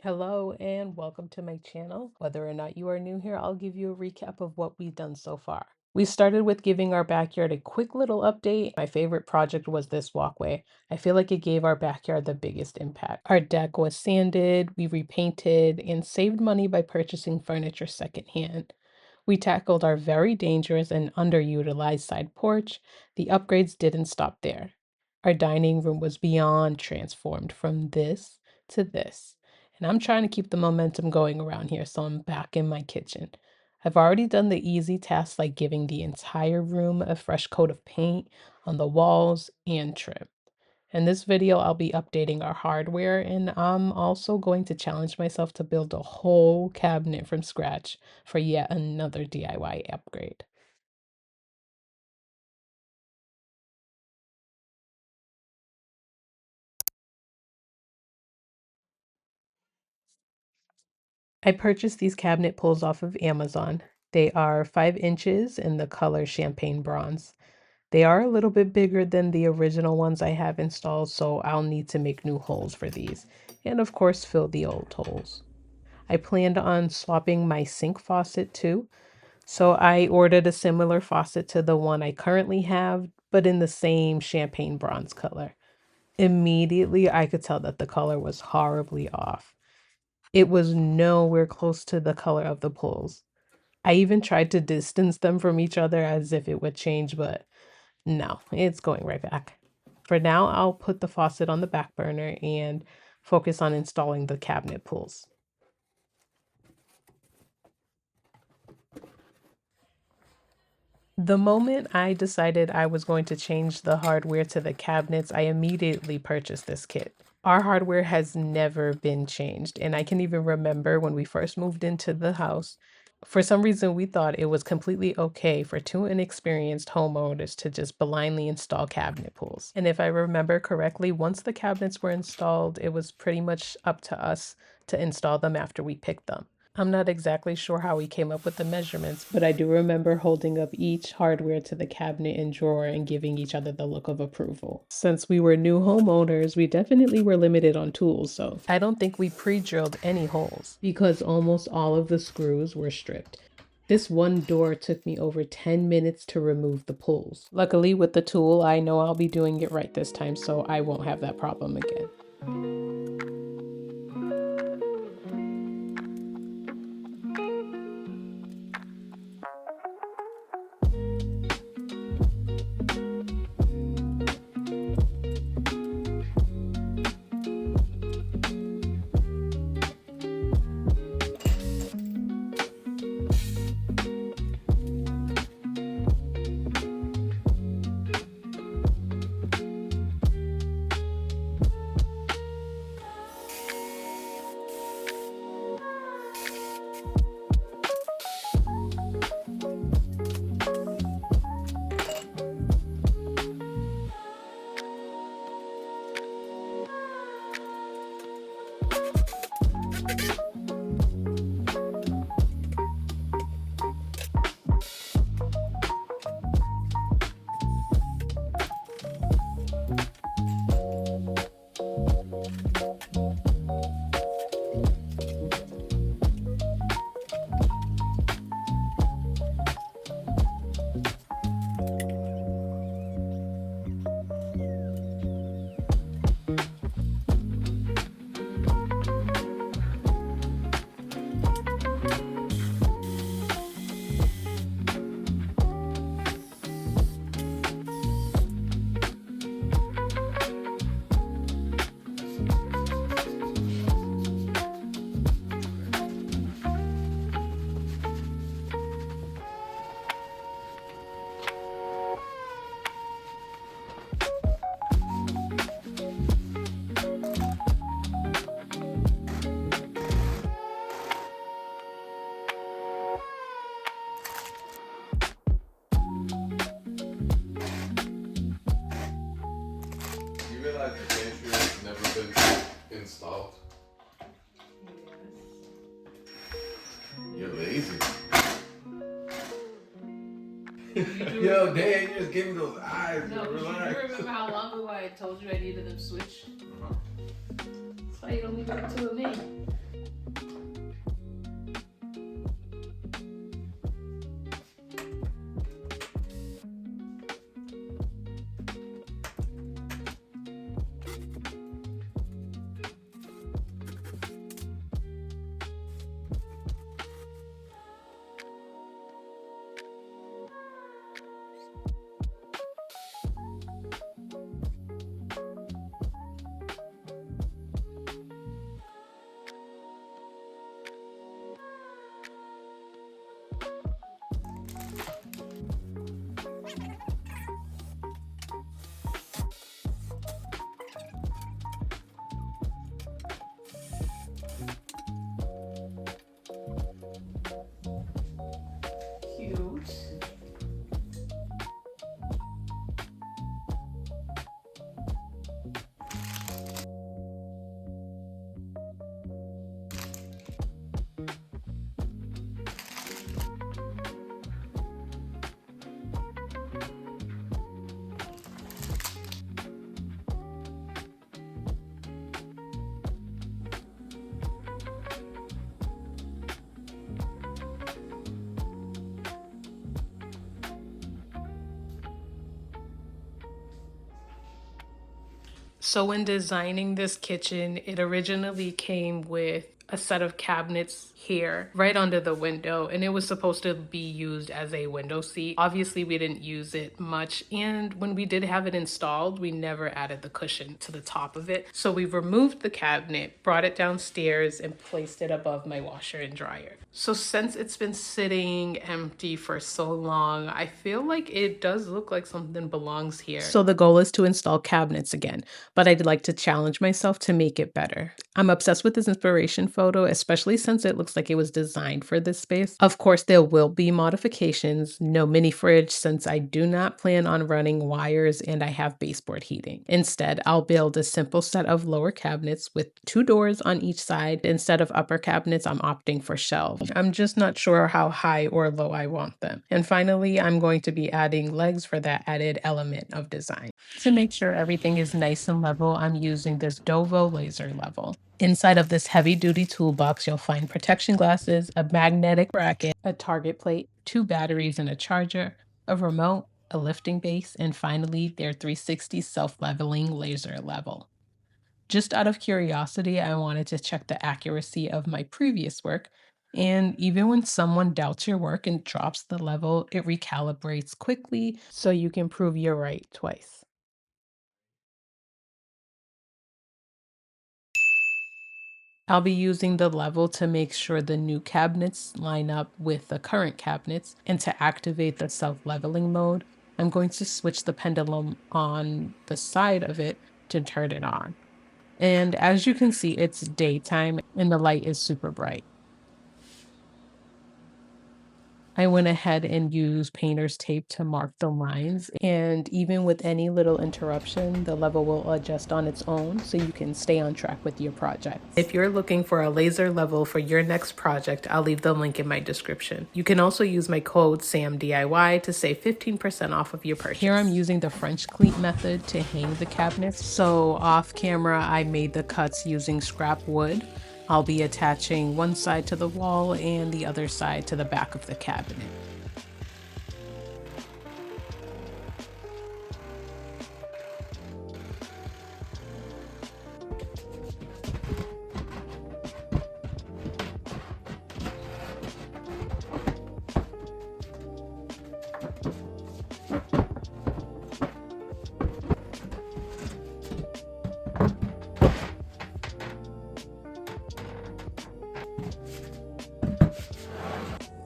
Hello and welcome to my channel. Whether or not you are new here, I'll give you a recap of what we've done so far. We started with giving our backyard a quick little update. My favorite project was this walkway. I feel like it gave our backyard the biggest impact. Our deck was sanded, we repainted, and saved money by purchasing furniture secondhand. We tackled our very dangerous and underutilized side porch. The upgrades didn't stop there. Our dining room was beyond transformed from this to this. And I'm trying to keep the momentum going around here, so I'm back in my kitchen. I've already done the easy tasks like giving the entire room a fresh coat of paint on the walls and trim. In this video, I'll be updating our hardware, and I'm also going to challenge myself to build a whole cabinet from scratch for yet another DIY upgrade. I purchased these cabinet pulls off of Amazon. They are 5 inches in the color champagne bronze. They are a little bit bigger than the original ones I have installed, so I'll need to make new holes for these, and of course fill the old holes. I planned on swapping my sink faucet too, so I ordered a similar faucet to the one I currently have, but in the same champagne bronze color. Immediately, I could tell that the color was horribly off. It was nowhere close to the color of the pools. I even tried to distance them from each other as if it would change, but no, it's going right back. For now, I'll put the faucet on the back burner and focus on installing the cabinet pulls. The moment I decided I was going to change the hardware to the cabinets, I immediately purchased this kit. Our hardware has never been changed, and I can even remember when we first moved into the house. For some reason, we thought it was completely okay for two inexperienced homeowners to just blindly install cabinet pulls. And if I remember correctly, once the cabinets were installed, it was pretty much up to us to install them after we picked them. I'm not exactly sure how we came up with the measurements, but I do remember holding up each hardware to the cabinet and drawer and giving each other the look of approval. Since we were new homeowners, we definitely were limited on tools, so I don't think we pre-drilled any holes because almost all of the screws were stripped. This one door took me over 10 minutes to remove the pulls. Luckily, with the tool, I know I'll be doing it right this time, so I won't have that problem again. You realize the pantry has never been installed? You're lazy. Yo, Dan, you just gave me those eyes. No, Yo, because you relax. do remember how long ago I told you I needed them switched? That's why you don't leave it up to me. So when designing this kitchen, it originally came with a set of cabinets here right under the window, and it was supposed to be used as a window seat. Obviously we didn't use it much, and when we did have it installed, we never added the cushion to the top of it. So we removed the cabinet, brought it downstairs, and placed it above my washer and dryer. So since it's been sitting empty for so long, I feel like it does look like something belongs here. So the goal is to install cabinets again, but I'd like to challenge myself to make it better. I'm obsessed with this inspiration photo, especially since it looks like it was designed for this space. Of course, there will be modifications, no mini fridge since I do not plan on running wires and I have baseboard heating. Instead, I'll build a simple set of lower cabinets with 2 doors on each side. Instead of upper cabinets, I'm opting for shelves. I'm just not sure how high or low I want them. And finally, I'm going to be adding legs for that added element of design. To make sure everything is nice and level, I'm using this DoVoH laser level. Inside of this heavy-duty toolbox, you'll find protection glasses, a magnetic bracket, a target plate, 2 batteries and a charger, a remote, a lifting base, and finally, their 360 self-leveling laser level. Just out of curiosity, I wanted to check the accuracy of my previous work. And even when someone doubts your work and drops the level, it recalibrates quickly so you can prove you're right twice. I'll be using the level to make sure the new cabinets line up with the current cabinets, and to activate the self-leveling mode, I'm going to switch the pendulum on the side of it to turn it on. And as you can see, it's daytime and the light is super bright. I went ahead and used painter's tape to mark the lines, and even with any little interruption, the level will adjust on its own so you can stay on track with your project. If you're looking for a laser level for your next project, I'll leave the link in my description. You can also use my code SAMDIY to save 15% off of your purchase. Here I'm using the French cleat method to hang the cabinets. So off camera, I made the cuts using scrap wood. I'll be attaching one side to the wall and the other side to the back of the cabinet.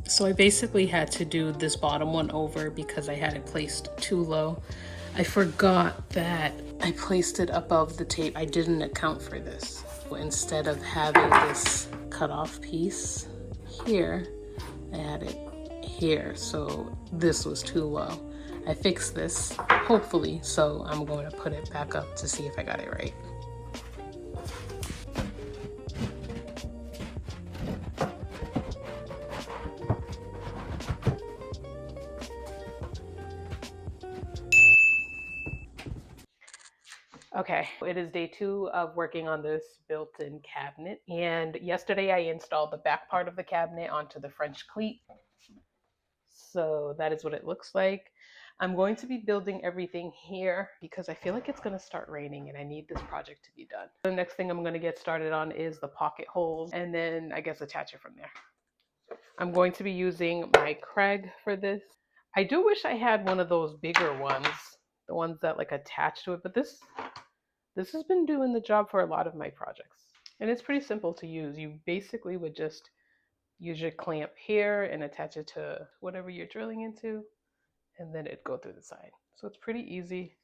So I basically had to do this bottom one over because I had it placed too low. I forgot that I placed it above the tape. I didn't account for this. Instead of having this cut off piece here, I had it here. So this was too low. I fixed this, hopefully, so I'm going to put it back up to see if I got it right. Okay, it is day 2 of working on this built-in cabinet, and yesterday I installed the back part of the cabinet onto the French cleat. So that is what it looks like. I'm going to be building everything here because I feel like it's going to start raining and I need this project to be done. The next thing I'm going to get started on is the pocket holes, and then I guess attach it from there. I'm going to be using my Craig for this. I do wish I had one of those bigger ones, the ones that like attach to it, but this has been doing the job for a lot of my projects. And it's pretty simple to use. You basically would just use your clamp here and attach it to whatever you're drilling into, and then it'd go through the side. So it's pretty easy,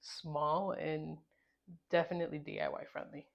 small, and definitely DIY friendly.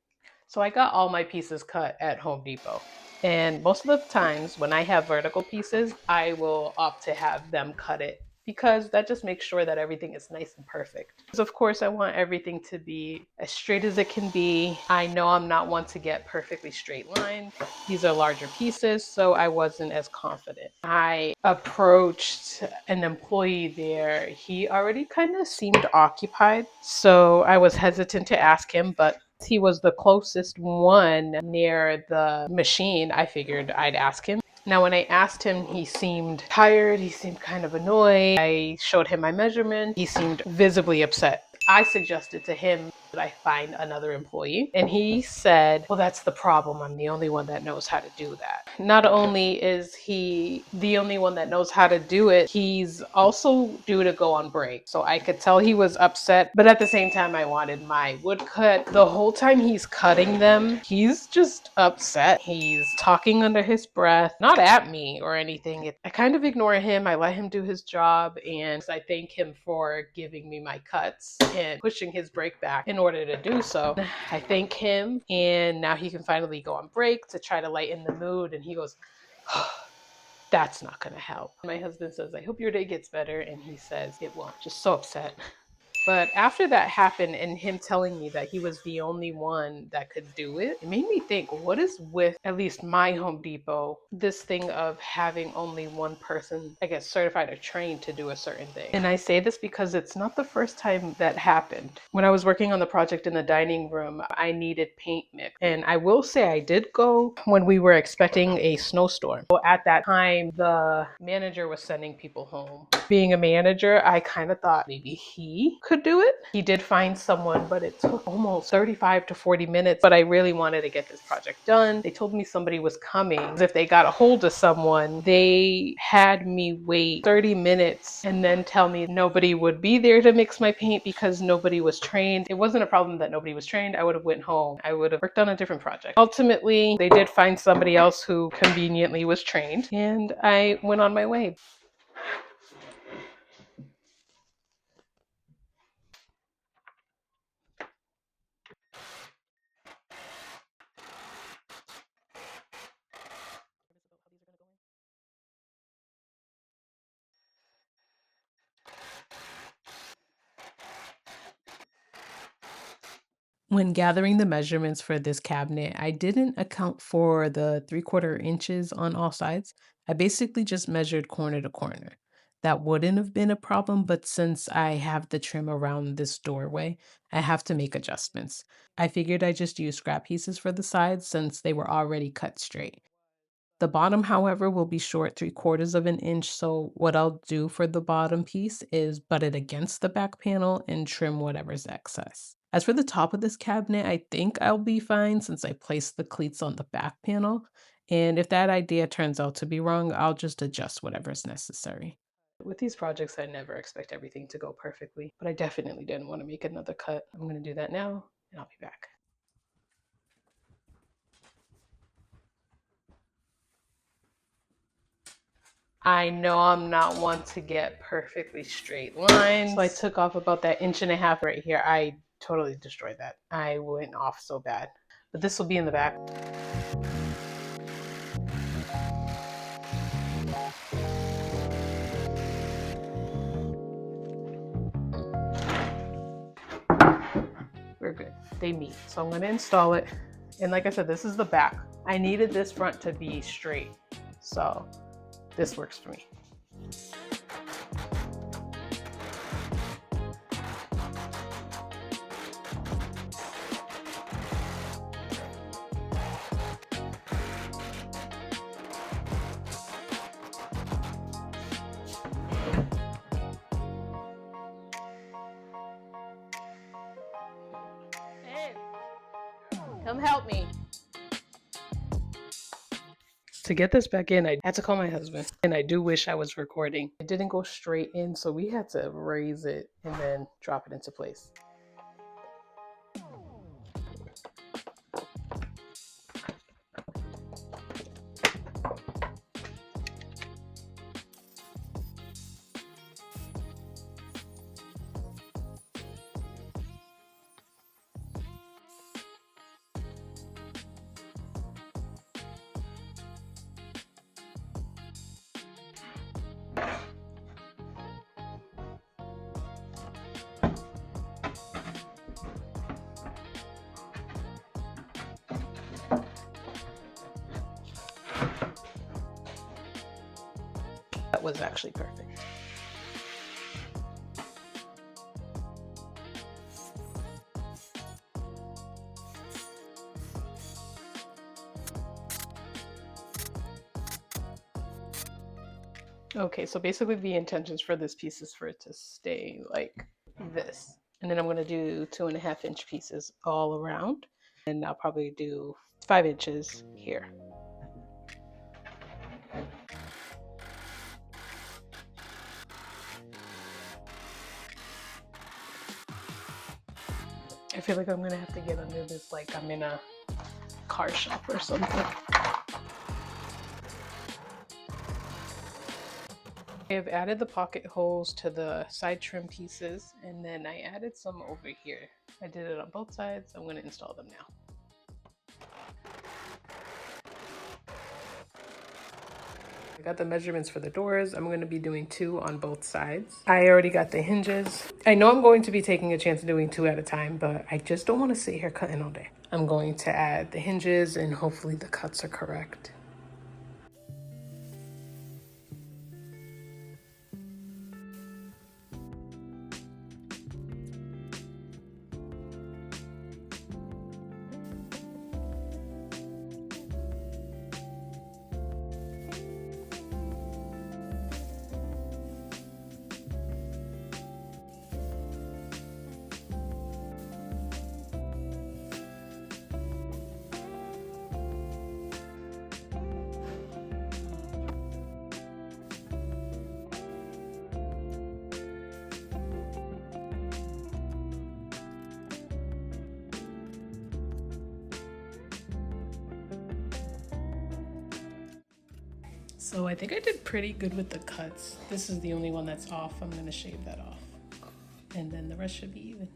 So I got all my pieces cut at Home Depot. And most of the times when I have vertical pieces, I will opt to have them cut it because that just makes sure that everything is nice and perfect. Because of course I want everything to be as straight as it can be. I know I'm not one to get perfectly straight lines. These are larger pieces, so I wasn't as confident. I approached an employee there. He already kind of seemed occupied, so I was hesitant to ask him, but he was the closest one near the machine. I figured I'd ask him. Now, when I asked him, he seemed tired. He seemed kind of annoyed. I showed him my measurement. He seemed visibly upset. I suggested to him I find another employee? And he said, well, that's the problem. I'm the only one that knows how to do that. Not only is he the only one that knows how to do it, he's also due to go on break. So I could tell he was upset, but at the same time, I wanted my wood cut. The whole time he's cutting them, he's just upset. He's talking under his breath, not at me or anything. I kind of ignore him. I let him do his job, and I thank him for giving me my cuts and pushing his break back in order to do so. I thank him, and now he can finally go on break to try to lighten the mood. And he goes, oh, that's not going to help. My husband says, I hope your day gets better. And he says, it won't. Just so upset. But after that happened and him telling me that he was the only one that could do it, it made me think, what is with at least my Home Depot, this thing of having only one person, I guess, certified or trained to do a certain thing? And I say this because it's not the first time that happened. When I was working on the project in the dining room, I needed paint mix. And I will say I did go when we were expecting a snowstorm. So at that time, the manager was sending people home. Being a manager, I kind of thought maybe he could do it. He did find someone, but it took almost 35 to 40 minutes. But I really wanted to get this project done. They told me somebody was coming. If they got a hold of someone, they had me wait 30 minutes and then tell me nobody would be there to mix my paint because nobody was trained. It wasn't a problem that nobody was trained. I would have went home. I would have worked on a different project. Ultimately, they did find somebody else who conveniently was trained, and I went on my way. When gathering the measurements for this cabinet, I didn't account for the 3/4 inches on all sides. I basically just measured corner to corner. That wouldn't have been a problem, but since I have the trim around this doorway, I have to make adjustments. I figured I just use scrap pieces for the sides since they were already cut straight. The bottom, however, will be short 3/4 of an inch, so what I'll do for the bottom piece is butt it against the back panel and trim whatever's excess. As for the top of this cabinet, I think I'll be fine since I placed the cleats on the back panel, and if that idea turns out to be wrong, I'll just adjust whatever's necessary. With these projects, I never expect everything to go perfectly, but I definitely didn't want to make another cut. I'm going to do that now, and I'll be back. I know I'm not one to get perfectly straight lines. So I took off about that inch and a half right here. I totally destroyed that. I went off so bad. But this will be in the back. We're good. They meet. So I'm going to install it. And like I said, this is the back. I needed this front to be straight. So this works for me. Hey, come help me. To get this back in, I had to call my husband, and I do wish I was recording. It didn't go straight in, so we had to raise it and then drop it into place. That was actually perfect. Okay, so basically the intentions for this piece is for it to stay like this. And then I'm going to do 2.5-inch pieces all around. And I'll probably do 5 inches here. I feel like I'm going to have to get under this like I'm in a car shop or something. I have added the pocket holes to the side trim pieces, and then I added some over here. I did it on both sides. I'm going to install them now. I got the measurements for the doors. I'm going to be doing 2 on both sides. I already got the hinges. I know I'm going to be taking a chance of doing 2 at a time, but I just don't want to sit here cutting all day. I'm going to add the hinges and hopefully the cuts are correct. So I think I did pretty good with the cuts. This is the only one that's off. I'm going to shave that off. And then the rest should be even.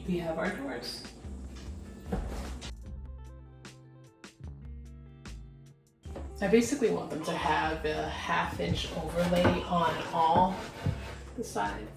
We have our doors. I basically want them to have a 1/2-inch overlay on all the sides.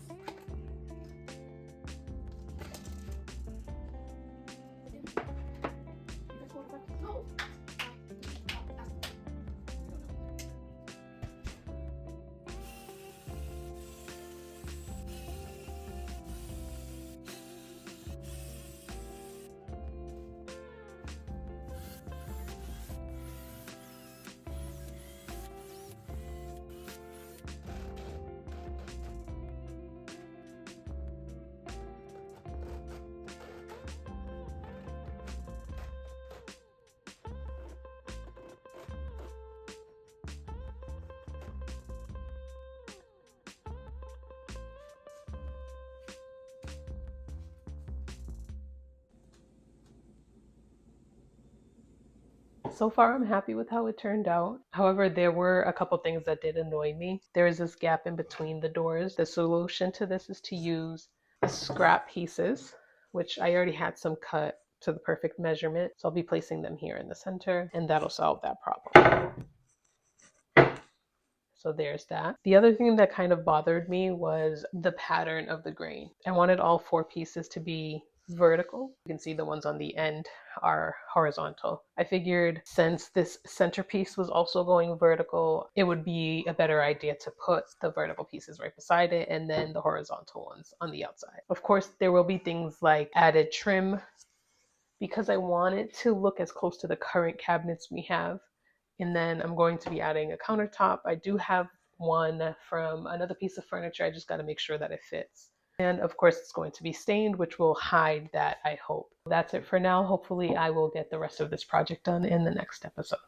So far, I'm happy with how it turned out. However, there were a couple things that did annoy me. There is this gap in between the doors. The solution to this is to use scrap pieces, which I already had some cut to the perfect measurement. So I'll be placing them here in the center, and that'll solve that problem. So there's that. The other thing that kind of bothered me was the pattern of the grain. I wanted all 4 pieces to be vertical. You can see the ones on the end are horizontal. I figured since this centerpiece was also going vertical, it would be a better idea to put the vertical pieces right beside it and then the horizontal ones on the outside. Of course, there will be things like added trim because I want it to look as close to the current cabinets we have. And then I'm going to be adding a countertop. I do have one from another piece of furniture. I just got to make sure that it fits. And of course, it's going to be stained, which will hide that, I hope. That's it for now. Hopefully, I will get the rest of this project done in the next episode.